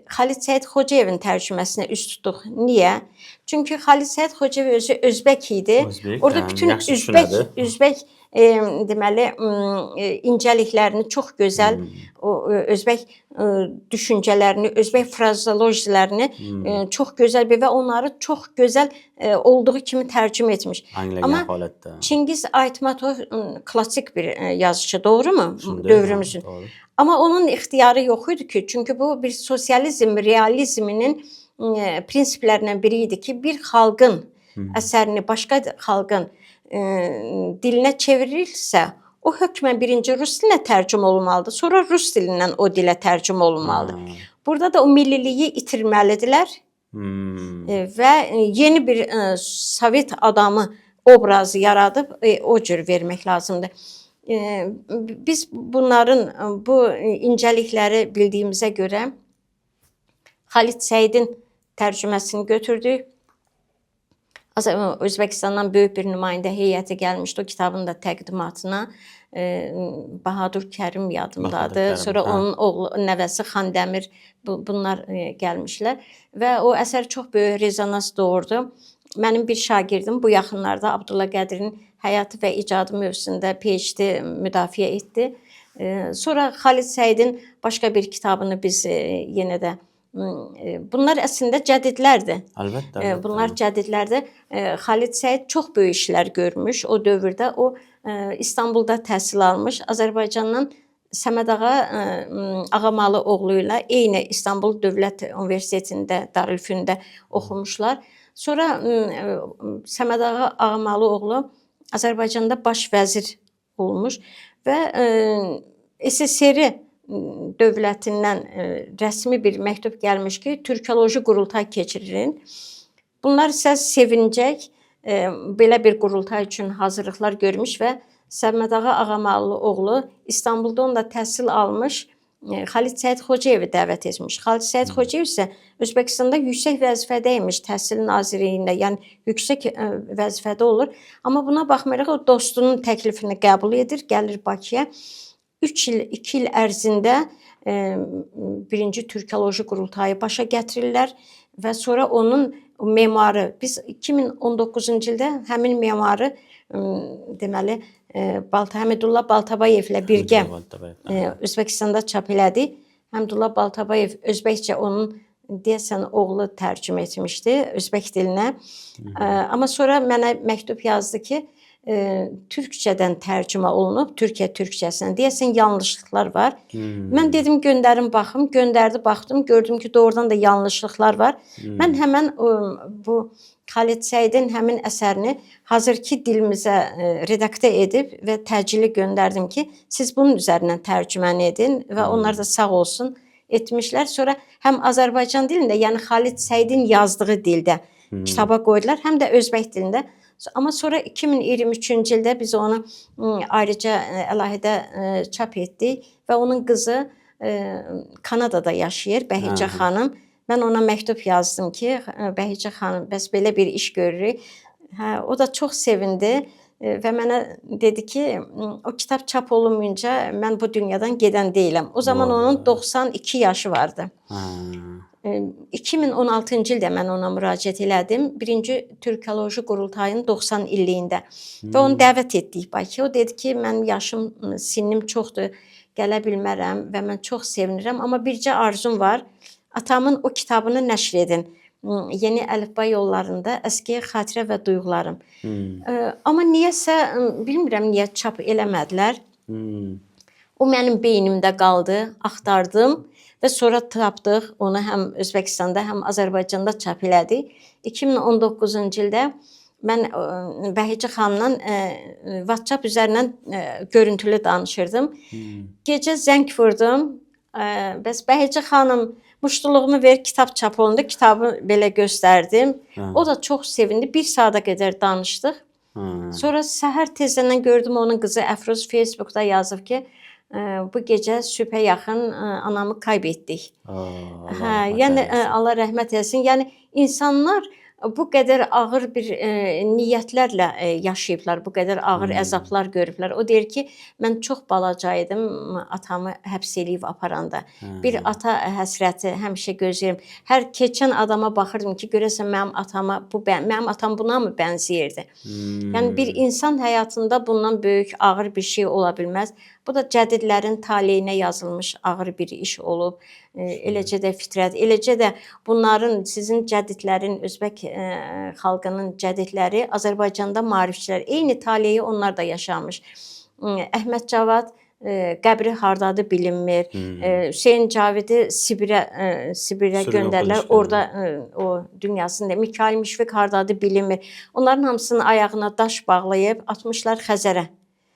Xalid Səid Xocayevin tərcüməsinə üst tutduq. Niyə? Çünki Xalid Səid Xocayev özü Özbək idi. Orada bütün Özbək deməli incəliklərini çox gözəl, Özbək düşüncələrini, Özbək frazeologiyələrini çox gözəl və onları çox gözəl olduğu kimi tərcümə etmiş. Amma Çingiz Aytmatov klassik bir yazıcı, doğrumu? Dövrümüzün. Amma onun ixtiyarı yox idi ki, çünki bu bir sosializm, realizminin prinsiplərindən biri idi ki, bir xalqın əsərini başqa xalqın dilinə çevrilirsə, o hökmən birinci rus dilinə tərcümə olunmalıdır, sonra rus dilindən o dilə tərcümə olunmalıdır. Burada da o milliliyi itirməlidirlər və yeni bir Sovet adamı obrazı yaradıb o cür vermək lazımdır. Biz bunların bu incəlikləri bildiyimizə görə Xalid Səidin tərcüməsini götürdük. Özbəkistandan böyük bir nümayəndə heyəti gəlmişdi o kitabın da təqdimatına. Bahadur Kərim yadımdadır. Sonra onun oğlu, nəvəsi Xandəmir bunlar gəlmişlər və o əsər çox böyük rezonans doğurdu. Mənim bir şagirdim bu yaxınlarda Abdullah Qədirin həyatı və icadı mövzusunda PhD müdafiə etdi. Sonra Xalid Səidin başqa bir kitabını biz yenə də bunlar əslində cədidlərdir. Əlbəttə. Bunlar cədidlərdir. Xalid Səid çox böyük işlər görmüş. O dövrdə o İstanbulda təhsil almış. Azərbaycandan Səməd Ağamalı oğlu ilə eyni İstanbul Dövlət Universitetində, Darülfünündə oxumuşlar. Sonra Səməd Ağamalı oğlu Azərbaycanda baş vəzir olmuş və SSR dövlətindən rəsmi bir məktub gəlmiş ki, türkoloji qurultay keçirin. Bunlar isə sevincək belə bir qurultay üçün hazırlıqlar görmüş və Səməd Ağamalı oğlu İstanbulda onda təhsil almış Xalid Səid Xocayevi dəvət etmiş. Xalid Səid Xocayev isə Özbəkistanda yüksək vəzifədə imiş, Təhsil Nazirliyində, yəni yüksək vəzifədə olur. Amma buna baxmayaraq o dostunun təklifini qəbul edir, gəlir Bakıya. 2 il ərzində birinci türkoloji qurultayı başa gətirirlər və sonra onun memarı, biz 2019-cu ildə həmin memarı deməli Həmidullah Baltabayevlə birgə Özbəkistanda çap elədi. Həmidullah Baltabayev özbəkcə onun deyəsən oğlu tərcümə etmişdi özbək dilinə. Amma sonra mənə məktub yazdı ki, türkçədən tərcümə olunub, Türkiyə türkçəsindən. Deyəsən yanlışlıqlar var. Mən dedim göndərim baxım, göndərdi baxdım, gördüm ki, doğrudan da yanlışlıqlar var. Mən həmən bu Xalid Səidin həmin əsərini hazırki dilimizə redaktə edib və təcili göndərdim ki, siz bunun üzərindən tərcüməni edin və onlar da sağ olsun etmişlər. Sonra həm Azərbaycan dilində, yəni Xalid Səidin yazdığı dildə kitaba qoydular, həm də özbək dilində. Amma sonra 2023-cü ildə biz onu ayrıca əlahədə çap etdik və onun qızı Kanadada yaşayır, Bəhicə xanım. Mən ona məktub yazdım ki, Bəhicə xanım, bəs belə bir iş görürük. O da çox sevindi və mənə dedi ki, o kitab çap olunmayınca mən bu dünyadan gedən deyiləm. O zaman onun 92 yaşı vardı. 2016-cı ildə mən ona müraciət elədim. Birinci Türkoloji Qurultayının 90 illiyində və onu dəvət etdik Bakıya. O dedi ki, mənim yaşım, sinnim çoxdur, gələ bilmərəm və mən çox sevinirəm. Amma bircə arzum var, atamın o kitabını nəşr edin. Yeni əlifba yollarında əskiyə xatirə və duyğularım. Amma niyəsə, bilmirəm niyə çap eləmədilər. O mənim beynimdə qaldı, axtardım. Və sonra tapdıq, onu həm Özbəkistanda, həm Azərbaycanda çap elədik. 2019-cu ildə mən Bəhicə xanımla WhatsApp üzərindən görüntülü danışırdım. Gecə zəng vurdum. Bəs Bəhicə xanım, muştuluğumu ver, kitab çap olundu. Kitabı belə göstərdim. O da çox sevindi. 1 saata qədər danışdıq. Sonra səhər tezdən gördüm onun qızı Əfruz Facebookda yazıb ki, bu gecə sübhə yaxın anamı kaybetdik. Yəni Allah rəhmət eləsin. Yəni insanlar bu qədər ağır bir niyyətlərlə yaşayıblar, bu qədər ağır əzablar görüblər. O deyir ki, mən çox balacaydım atamı həbs eləyib aparanda. Bir ata həsrəti həmişə gözləyirəm. Hər keçən adama baxırdım ki, görəsən mənim atam buna mı bənzəyirdi? Yəni bir insan həyatında bundan böyük ağır bir şey ola bilməz. Bu da cədidlərin taleyinə yazılmış ağır bir iş olub. Eləcə də fitrət, eləcə də bunların, sizin cədidlərin, özbək xalqının cədidləri Azərbaycanda maarifçilər, eyni taleyi onlar da yaşamış. Əhməd Cavad qəbri hardadır bilinmir. Hüseyn Cavidi Sibirə göndərilər. Orada o dünyasında Mikayıl Müşfiq hardadır bilinmir. Onların hamısının ayağına daş bağlayıb atmışlar Xəzərə.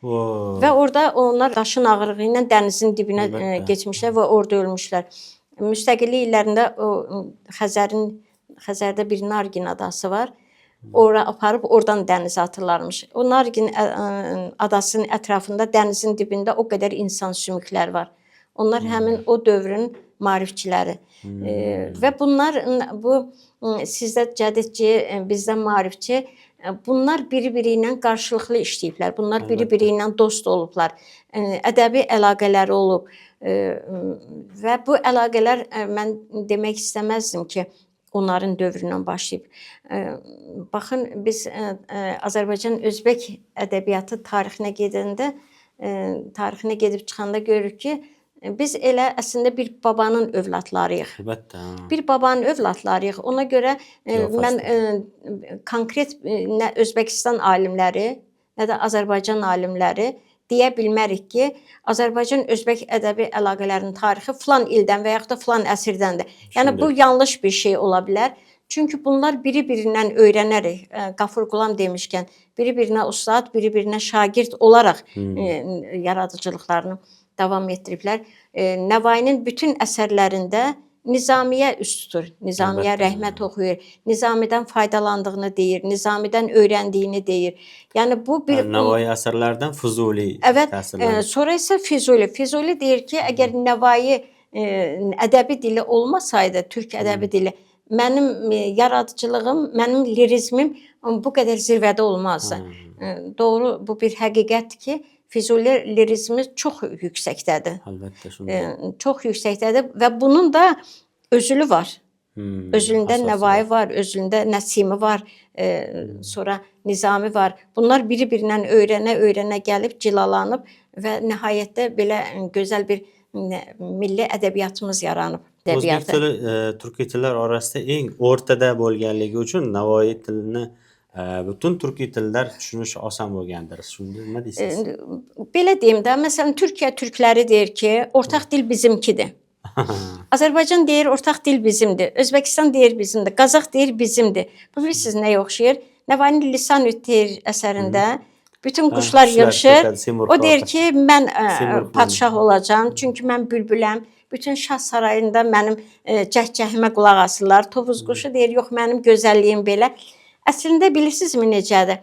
Və orada onlar daşın ağırlığı ilə dənizin dibinə geçmişlər və orada ölmüşlər. Müstəqillik illərində Xəzərdə bir Nargin adası var. Ora aparıb oradan dənizə atırlarmış. O Nargin adasının ətrafında dənizin dibində o qədər insan sümüklər var. Onlar həmin o dövrün maarifçiləri. Və bunlar, bu sizdə cədidçi, bizdə maarifçi, bunlar biri-biri ilə qarşılıqlı işləyiblər. Bunlar biri-biri ilə dost olublar. Ədəbi əlaqələri olub. Və bu əlaqələr mən demək istəməzdim ki, onların dövründən başlayıb. Baxın, biz Azərbaycan özbək ədəbiyyatı tarixinə gedəndə, tarixinə gedib çıxanda görürük ki, biz elə əslində bir babanın övladlarıyıq. Əlbəttə. Bir babanın övladlarıyıq. Ona görə mən konkret nə Özbəkistan alimləri, nə də Azərbaycan alimləri deyə bilmərik ki, Azərbaycan-Özbək ədəbi əlaqələrinin tarixi filan ildən və yaxud da filan əsrdəndir. Yəni bu yanlış bir şey ola bilər. Çünki bunlar biri-birindən öyrənərək, Qafur Qulam demişkən, biri-birinə ustad, biri-birinə şagird olaraq yaradıcılıqlarını davam etdiriblər. Nəvainin bütün əsərlərində Nizamiyə üst tutur. Nizamiyə rəhmət oxuyur. Nizamidən faydalandığını deyir. Nizamidən öyrəndiyini deyir. Yəni bu bir... Nəvai əsərlərdən Füzuli təsirlənir. Sonra isə Füzuli. Füzuli deyir ki, əgər Nəvai ədəbi dili olmasaydı, türk ədəbi dili, mənim yaradıcılığım, mənim lirizmim bu qədər zirvədə olmazdı. Doğru, bu bir həqiqətdir ki, Füzuli lirizmi çox yüksəkdədir. Əlbəttə, çox yüksəkdədir və bunun da özülü var. Özülündə Nəvai var, özülündə Nəsimi var, sonra Nizami var. Bunlar biri-birindən öyrənə-öyrənə gəlib, cilalanıb və nəhayətdə belə gözəl bir milli ədəbiyyatımız yaranıb. O'zbek tili turkiy tillar orasida eng o'rtada bo'lganligi uchun Navoiy tilini butun turkiy tillar tushunishi oson bo'lgandir. Shunda nima deysiz? Belə deyim də, məsələn, Türkiyə türkləri deyir ki, ortaq dil bizimkidir. Azərbaycan deyir, ortaq dil bizimdir. Özbəkistan deyir bizimdir. Qazaq deyir bizimdir. Bu bilirsiniz nəyə oxşayır? Nəvai'nin Lisan Üttehir əsərində bütün quşlar yığışır. O deyir ki, mən padşah olacağam, çünki mən bülbüləm. Bütün şah sarayında mənim cəhcəhimə qulaq asırlar. Tovuz quşu deyir, yox, mənim gözəlliyim belə. Əslində bilirsinizmi necədir?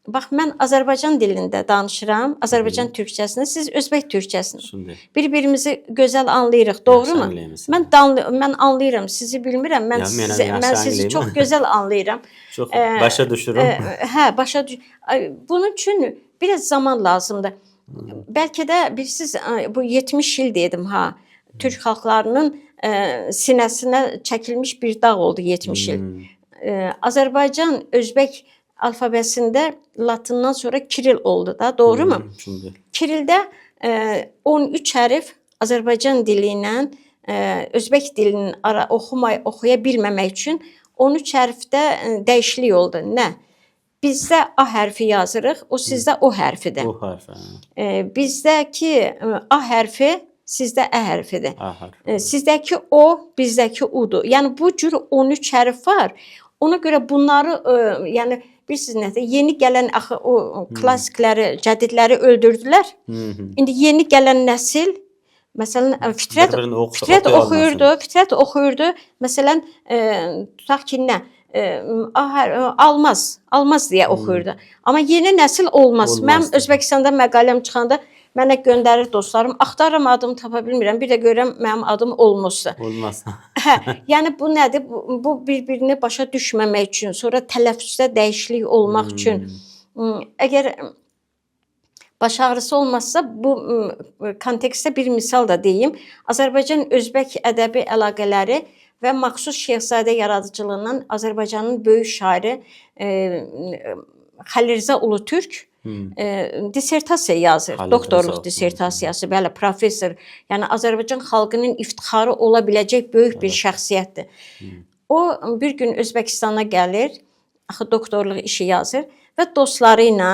Bax, mən Azərbaycan dilində danışıram, Azərbaycan türkçəsində, siz Özbək türkçəsində. Bir-birimizi gözəl anlayırıq, doğrumu? Mən anlayıram, sizi bilmirəm, mən sizi çox gözəl anlayıram. Çox başa düşürəm. Hə, başa düşürəm. Bunun üçün biraz zaman lazımdır. Bəlkə də bilirsiniz, bu 70 il dedim ha. Türk xalqlarının sinəsinə çəkilmiş bir dağ oldu 70 il. Azərbaycan Özbək alfabesində Latından sonra Kiril oldu da, doğru mu? Kirildə 13 hərf Azərbaycan dili ilə Özbək dilinin oxuya bilməmək üçün 13 hərfdə dəyişiklik oldu. Nə? Bizdə A hərfi yazırıq, o sizdə O hərfidir. O hərfi. Bizdəki A hərfi sizdə Ə hərfidir. Sizdəki O, bizdəki U'dur. Yəni bu cür 13 hərf var. Ona görə bunları, yəni bilirsiniz nədir? Yeni gələn o klassikləri, cədidləri öldürdülər. İndi yeni gələn nəsil, məsələn, Fitrət oxuyurdu. Məsələn, tutaq ki, nə? Almaz deyə oxuyurdu. Amma yeni nəsil olmaz. Mən Özbəkistanda məqaləm çıxanda mənə göndərir dostlarım, axtarıram, adımı tapa bilmirəm, bir də görürəm mənim adım olmuşsa. Olmaz. Yəni bu nədir? Bu bir-birini başa düşməmək üçün, sonra tələffüzdə dəyişiklik olmaq üçün. Əgər baş ağrısı olmazsa, bu kontekstdə bir misal da deyim. Azərbaycan-Özbək ədəbi əlaqələri və məxsus Şeyxzadə yaradıcılığından Azərbaycanın böyük şairi Xəlilrza Ulutürk dissertasiya yazır, doktorluq dissertasiyası, bəli, professor. Yəni Azərbaycan xalqının iftixarı ola biləcək böyük bir şəxsiyyətdir. O bir gün Özbəkistana gəlir, axı doktorluq işi yazır və dostları ilə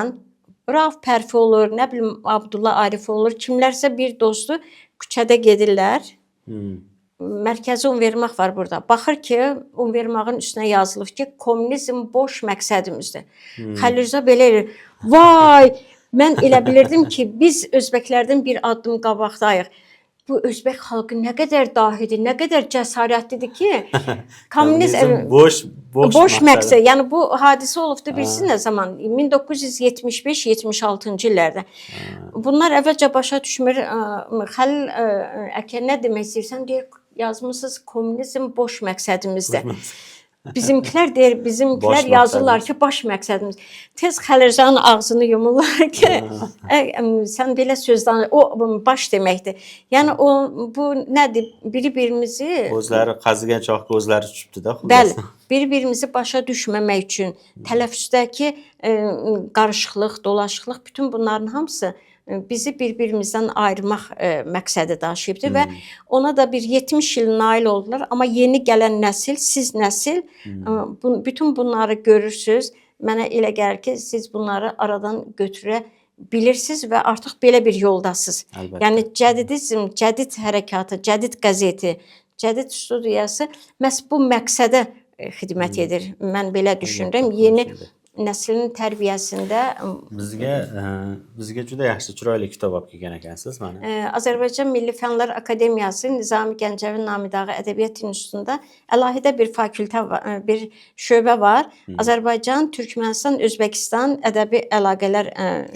Rauf Pərfi olur, nə bilim Abdullah Arif olur, kimlərsə bir dostu küçədə gedirlər. Mərkəzi Univermaq var burada. Baxır ki, Univermağın üstünə yazılıb ki, kommunizm boş məqsədimizdir. Xəlilrza belə edir. Vay! Mən elə bilirdim ki, biz özbəklərdən bir addım qabaqdayıq. Bu özbək xalqı nə qədər dahidir, nə qədər cəsarətlidir ki, kommunizm boş məqsəd. Yəni bu hadisə olubdu bilirsiniz nə zaman? 1975-76-cı illərdə. Bunlar əvvəlcə başa düşmür. Xəlil Əkər nə demək istəyirsən? Deyir, yazmısınız, kommunizm boş məqsədimizdir. Bizimkilər deyir, bizimkilər yazırlar ki, baş məqsədimiz. Tez Xəlilrzanın ağzını yumurlar ki, sən belə söz danışır, o baş deməkdir. Yəni bu nədir? Biri-birimizi... Özləri qazıqən çox gözləri düşübdür da. Bəli, biri-birimizi başa düşməmək üçün tələffüzdəki qarışıqlıq, dolaşıqlıq, bütün bunların hamısı bizi bir-birimizdən ayırmaq məqsədi daşıyıbdır və ona da bir 70 il nail oldular. Amma yeni gələn nəsil, siz nəsil bütün bunları görürsünüz. Mənə elə gəlir ki, siz bunları aradan götürə bilirsiniz və artıq belə bir yoldasınız. Əlbəttə. Yəni cədidizm, cədid hərəkatı, cədid qəzeti, cədid studiyası məhz bu məqsədə xidmət edir. Mən belə düşünürəm. Yeni nəslin tərbiyəsində bizga juda yaxshi chiroyli kitob olib kelgan ekansiz mana. Azərbaycan Milli Fənlər Akademiyası Nizami Gəncəvi Namidağı Ədəbiyyat İnstitutunda əlahədə bir fakültə var, bir şöbə var. Azərbaycan, Türkmənistan, Özbəkistan ədəbi əlaqələr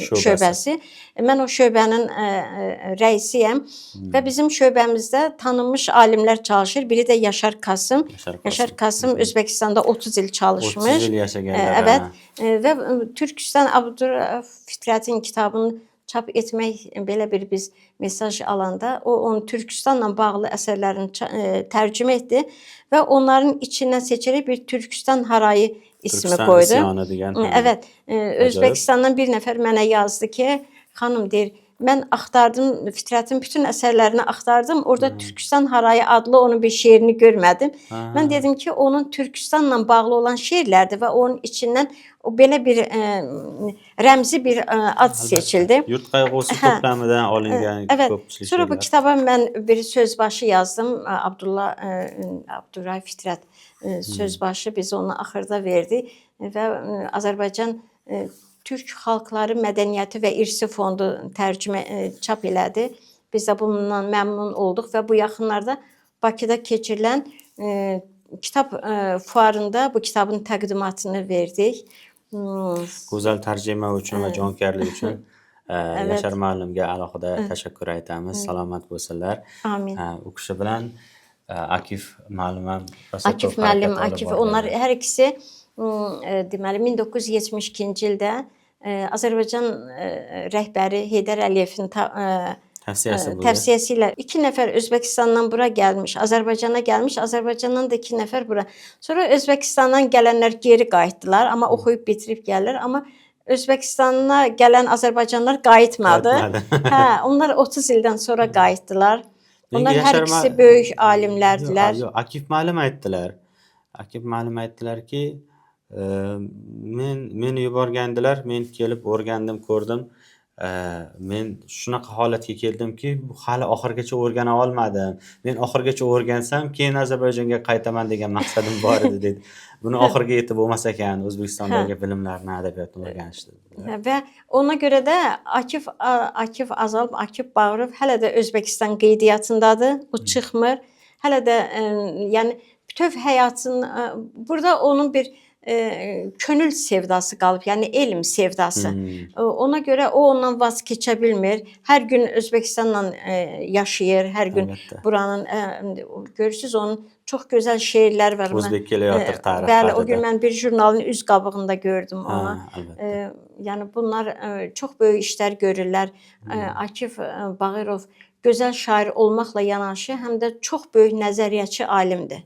şöbəsi. Mən o şöbənin rəisiyəm və bizim şöbəmizdə tanınmış alimlər çalışır. Biri də Yaşar Kasım. Yaşar Kasım Özbəkistanda 30 il çalışmış. 30 il yaşayanlar. Evet. Və Türkistan Fitrətin kitabını çap etmək belə bir biz mesaj alanda o onun Türkistanla bağlı əsərlərini tərcümə etdi və onların içindən seçərək bir Türkistan Harayı ismi koydu. Türkistan Evet. Özbəkistandan bir nəfər mənə yazdı ki, xanım deyir, mən axtardım, Fitrətin bütün əsərlərini axtardım. Orada Türkistan Harayı adlı onun bir şeirini görmədim. Mən dedim ki, onun Türkistanla bağlı olan şeirlərdir və onun içindən o belə bir rəmzi bir ad seçildi. Yurt qayğısı toplamından alıngan Evet. ko'pchilik Sonra bu she'rlar. kitaba mən bir sözbaşı yazdım. Abdurrahim Fitrət sözbaşı biz onu axırda verdik və Azərbaycan Türk Xalqları Mədəniyyəti və İrsi Fondu tərcümə çap elədi. Biz də bundan məmnun olduq və bu yaxınlarda Bakıda keçirilən kitab fuarında bu kitabın təqdimatını verdik. Go'zal tarjima uchun va jonkuyarlik uchun Yashar muallimga alohida tashakkur aytamiz. Salomat bo'lsinlar. Amin. U kishi bilan Akif muallim ham Akif müəllim, Akif onlar hər ikisi deməli 1972-ci ildə Azərbaycan rəhbəri Heydər Əliyevin tavsiyəsi ilə 2 nəfər Özbəkistandan bura gəlmiş, Azərbaycana gəlmiş, Azərbaycandan da 2 nəfər bura. Sonra Özbəkistandan gələnlər geri qayıtdılar, amma oxuyub bitirib gəlirlər, amma Özbəkistana gələn Azərbaycanlılar qayıtmadı. Hə, onlar 30 ildən sonra qayıtdılar. Onlar hər ikisi böyük alimlərdilər. Yo'q, Akif muallim aytdilar. Akif muallim aytdilar-ki, meni yuborgandilar, men kelib o'rgandim, ko'rdim. Men shunaqa holatga keldimki, hali oxirigacha o'rgana olmadim. Men oxirigacha o'rgansam, keyin Ozarbayjonga qaytaman degan maqsadim bor edi dedi. Buni oxiriga yetib bo'lmas ekan, O'zbekistondagi bilimlarni, adabiyotni o'rganishdi. Və ona görə də Akif Azalov, Akif Bağırov hələ də Özbəkistan qeydiyyatındadır. O çıxmır. Hələ də yəni bütöv həyatın burada onun bir könül sevdası qalıb, yəni elm sevdası. Ona görə o ondan vaz keçə bilmir. Hər gün Özbəkistanla yaşayır, hər gün buranın görürsüz onun çox gözəl şeirlər var. Özbək Kəliyatır tarixi. Bəli, o gün mən bir jurnalın üz qabığında gördüm onu. Yəni bunlar çox böyük işlər görürlər. Akif Bağırov gözəl şair olmaqla yanaşı, həm də çox böyük nəzəriyyəçi alimdir.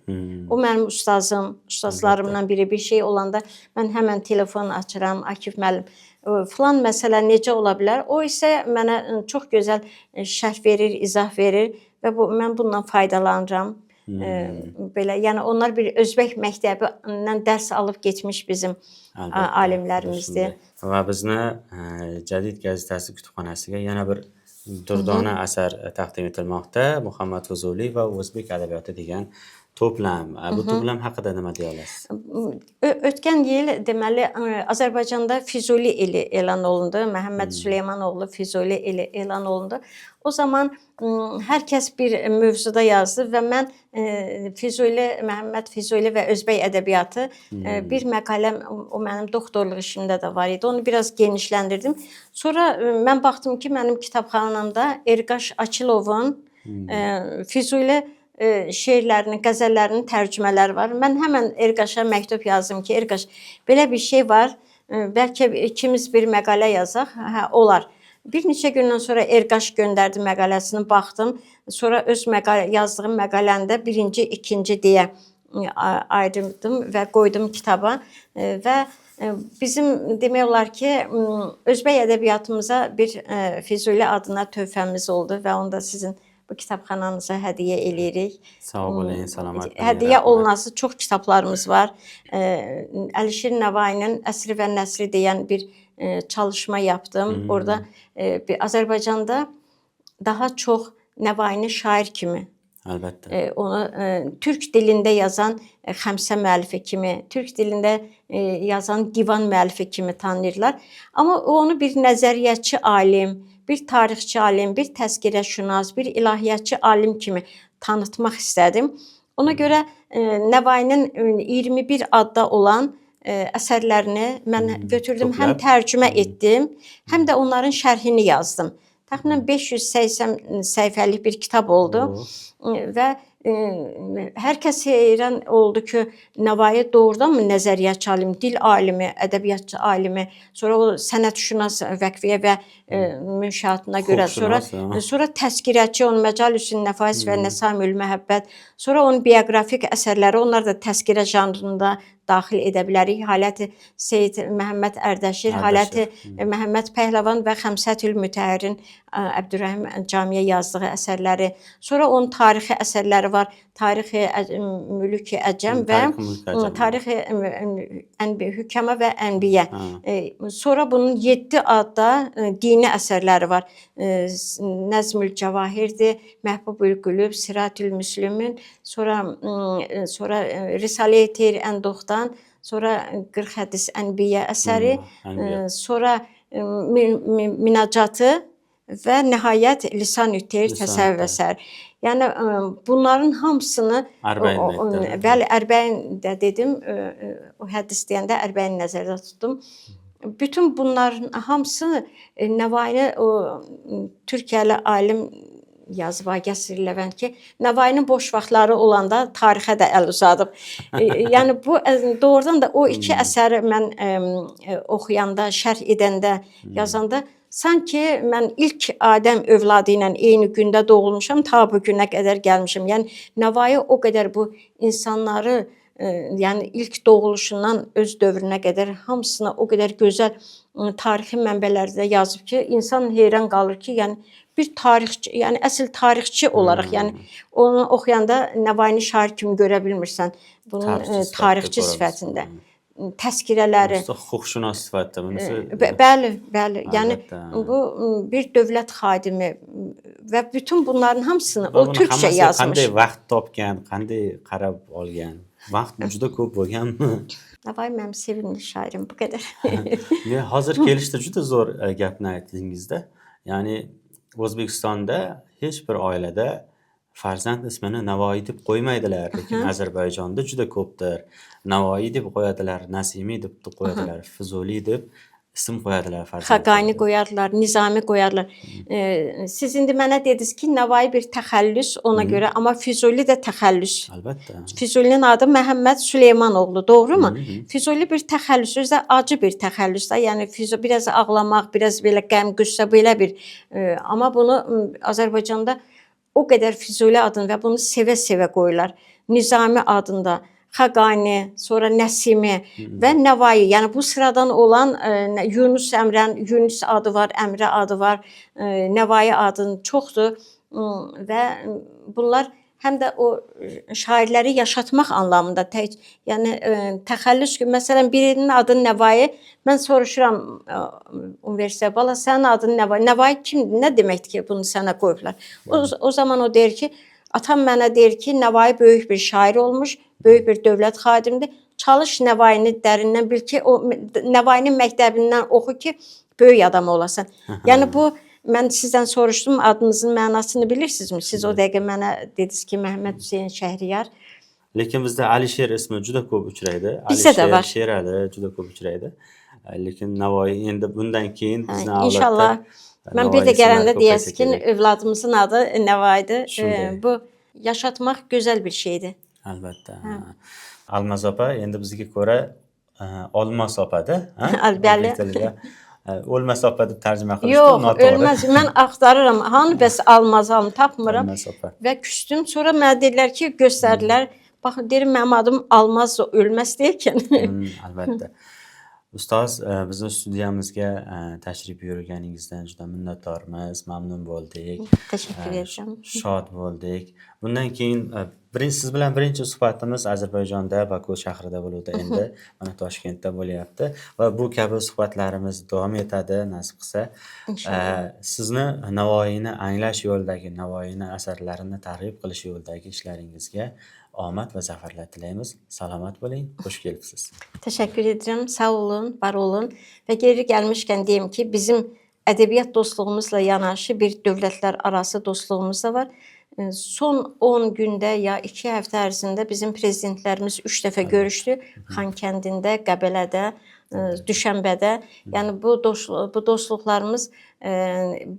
O mənim ustazlarımdan biri. Bir şey olanda mən həmən telefon açıram, Akif müəllim, filan məsələ necə ola bilər? O isə mənə çox gözəl şərh verir, izah verir və mən bundan faydalanıram. Belə, yəni onlar bir Özbək məktəbindən dərs alıb getmiş bizim alimlərimizdir. Və bizni Jadid gazetasi kutubxonasiga yana bir durdona asar taqdim etilmoqda. Muhammad Fuzuli va O'zbek adabiyoti degan to'plam. Bu to'plam haqida nima deya olasiz? Ötən il deməli Azərbaycanda Füzuli ili elan olundu. Məhəmməd Süleymanoğlu Füzuli ili elan olundu. O zaman hər kəs bir mövzuda yazdı və mən Məhəmməd Füzuli və Özbək ədəbiyyatı bir məqaləm, o mənim doktorluq işimdə də var idi. Onu biraz genişləndirdim. Sonra mən baxdım ki, mənim kitabxanamda Erqaş Açılovun Füzuli şeirlərinin, qəzəllərinin tərcümələri var. Mən həmən Erqaşa məktub yazdım ki, Erqaş, belə bir şey var, bəlkə ikimiz bir məqalə yazaq. Hə, olar. Bir neçə gündən sonra Erqaş göndərdi məqaləsini, baxdım. Sonra öz yazdığım məqaləndə birinci, ikinci deyə ayırdım və qoydum kitaba. Və bizim demək olar ki, Özbək ədəbiyyatımıza bir Füzuli adına töhfəmiz oldu və onu da sizin bu kitabxananıza hədiyyə eləyirik. Sağ olun, salamat. Hədiyyə olunası çox kitablarımız var. Əlişir Nəvainin Əsri və Nəsri deyən bir çalışma yaptım. Orada Azərbaycanda daha çox Nəvaini şair kimi, əlbəttə, onu Türk dilində yazan Xəmsə müəllifi kimi, Türk dilində yazan divan müəllifi kimi tanıyırlar. Amma onu bir nəzəriyyatçı alim, bir tarixçi alim, bir təzkirəşünas, bir ilahiyyatçı alim kimi tanıtmaq istədim. Ona görə Nəvainin 21 adda olan əsərlərini mən götürdüm, həm tərcümə etdim, həm də onların şərhini yazdım. Təxminən 580 səhifəlik bir kitab oldu və hər kəs heyran oldu ki, Nəvai doğrudanmı nəzəriyyatçı alim, dil alimi, ədəbiyyatçı alimi, sonra o sənətşünas vəqfiyə və münşaatına görə, sonra təzkirəçi, onun Məcalüsün Nəfais və Nəsamül Məhəbbət, sonra onun bioqrafik əsərləri, onlar da təzkirə janrında daxil edə bilərik. Haləti Seyid Məhəmməd Ərdəşir, Haləti Məhəmməd Pəhləvan və Xəmsətül Mütəhhərin Əbdürrəhim Camiyə yazdığı əsərləri. Sonra onun tarixi əsərləri var. Tarixi Mülk-i Əcəm və Tarixi Hükəmə və Ənbiyə. Sonra bunun 7 adda dini əsərləri var. Nəzmül Cəvahirdir, Məhbubül Qülüb, Siratül Müslümin, sonra Risalə-i Teyr Əndoxdan, sonra 40 Hədis Ənbiyə əsəri, sonra Minacatı və nəhayət Lisan-ü Teyr təsəvvüf əsəri. Yəni bunların hamısını bəli, Ərbəin də dedim, o hədis deyəndə Ərbəini nəzərdə tutdum. Bütün bunların hamısı Nəvaini o Türkiyəli alim yazıb Agəsir Levent ki, Nəvainin boş vaxtları olanda tarixə də əl uzadıb. Yəni bu doğrudan da o iki əsəri mən oxuyanda, şərh edəndə, yazanda sanki mən ilk Adəm övladı ilə eyni gündə doğulmuşam, ta bu günə qədər gəlmişəm. Yəni Nəvai o qədər bu insanları, yəni ilk doğuluşundan öz dövrünə qədər hamısına o qədər gözəl tarixi mənbələrdə yazıb ki, insan heyran qalır ki, yəni bir tarixçi, yəni əsl tarixçi olaraq, yəni onu oxuyanda Nəvaini şair kimi görə bilmirsən, bunun tarixçi sifətində. Təzkirələri. Hüquqşünas sifətdə. Bəli, bəli. Yəni bu bir dövlət xadimi və bütün bunların hamısını o türkçə yazmış. Qanday vaxt topgan, qanday qarab olgan? Vaxt juda ko'p bo'lganmi? Navai mənim sevimli şairim, bu qədər. Hozir kelishda juda zo'r gapni aytdingizda. Ya'ni O'zbekistonda hech bir oilada farzand ismini Navoiy deb qo'ymaydilar, lekin Ozarbayjonda juda ko'pdir. Navoiy deb qo'yadilar, Nasimiy deb qo'yadilar, Fuzuli deb ism qo'yadilar farzandlarga. Xaqani qoyarlar, Nizami qoyarlar. Siz indi mənə dediniz ki, Navoiy bir təxəllüs ona görə, amma Füzuli də təxəllüs. Əlbəttə. Füzulinin adı Məhəmməd Süleymanoğlu, doğrumu? Füzuli bir təxəllüs, özü acı bir təxəllüs də. Yəni Füzuli biraz ağlamaq, biraz belə qəm, qüssə, belə bir. Amma bunu Azərbaycanda o qədər Füzuli adını və bunu sevə-sevə qoyurlar. Nizami adında, Xaqani, sonra Nəsimi və Nəvai. Yəni bu sıradan olan Yunus Əmrən, Yunus adı var, Əmrə adı var, Nəvai adının çoxdur və bunlar həm də o şairləri yaşatmaq anlamında, yəni təxəllüs ki, məsələn birinin adı Nəvai, mən soruşuram universitet bala, sənin adın Nəvai. Nəvai kimdir? Nə deməkdir ki, bunu sənə qoyublar? O zaman o deyir ki, atam mənə deyir ki, Nəvai böyük bir şair olmuş, böyük bir dövlət xadimidir. Çalış Nəvaini dərindən bil ki, o Nəvainin məktəbindən oxu ki, böyük adam olasan. Yəni bu mən sizdən soruşdum, adınızın mənasını bilirsinizmi? Siz o dəqiqə mənə dediniz ki, Məhəmməd Hüseyn Şəhriyar. Lekin bizdə Alisher ismi juda ko'p uchraydi. Bizdə də var. Sherali juda ko'p uchraydi. Lekin Navoiy endi bundan keyin bizni avlodda İnşallah. Mən bir də gələndə deyəsiz ki, övladımızın adı Nəvaidir. Bu yaşatmaq gözəl bir şeydir. Albatta. Almaz opa endi bizga ko'ra Olmos opadir. Bəli. O'lmas opa deb tarjima qilishdi. Yo'q, ölməz. Mən axtarıram. Hanı bəs Almazam tapmıram. Və küstüm. Sonra mənə dedilər ki, göstərdilər. Bax, deyirəm, mənim adım Almaz, ölməz deyirkən. Albatta. Ustoz, bizni studiyamizga tashrif buyurganingizdan juda minnatdormiz, mamnun bo'ldik. Tashakkur ederim. Shod bo'ldik. Bundan keyin siz bilan birinchi suhbatimiz Ozarbayjonda, Baku shahrida bo'ldi endi. Mana Toshkentda bo'lyapti va bu kabi suhbatlarimiz davom etadi, nasib qilsa. Sizni Navoiyni anglash yo'lidagi, Navoiyni asarlarini targ'ib qilish yo'lidagi ishlaringizga omad va zafarlar tilaymiz. Salomat bo'ling, xush kelibsiz. Təşəkkür edirəm. Sağ olun, var olun. Və geri gəlmişkən deyim ki, bizim ədəbiyyat dostluğumuzla yanaşı bir dövlətlər arası dostluğumuz da var. Son 10 gündə ya 2 həftə ərzində bizim prezidentlərimiz 3 dəfə görüşdü. Xankəndində, Qəbələdə, Düşənbədə. Yəni bu dostluqlarımız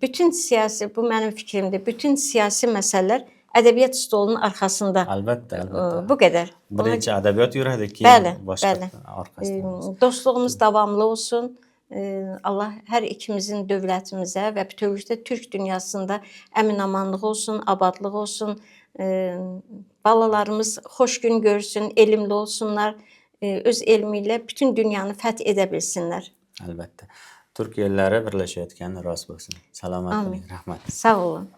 bütün siyasi, bu mənim fikrimdir, bütün siyasi məsələlər ədəbiyyat stolunun arxasında. Əlbəttə, əlbəttə. Bu qədər. Birinci ədəbiyyat yürədi ki, başqa arxasında. Dostluğumuz davamlı olsun. Allah hər ikimizin dövlətimizə və bütövlükdə Türk dünyasında əmin-amanlıq olsun, abadlıq olsun. Balalarımız xoş gün görsün, elmli olsunlar. öz elmi ilə bütün dünyanı fəth edə bilsinlər. Albatta. Turk elləri birlashayotgani rost bo'lsin. Salomat Amin. bo'ling. Rahmat. Sağ olun.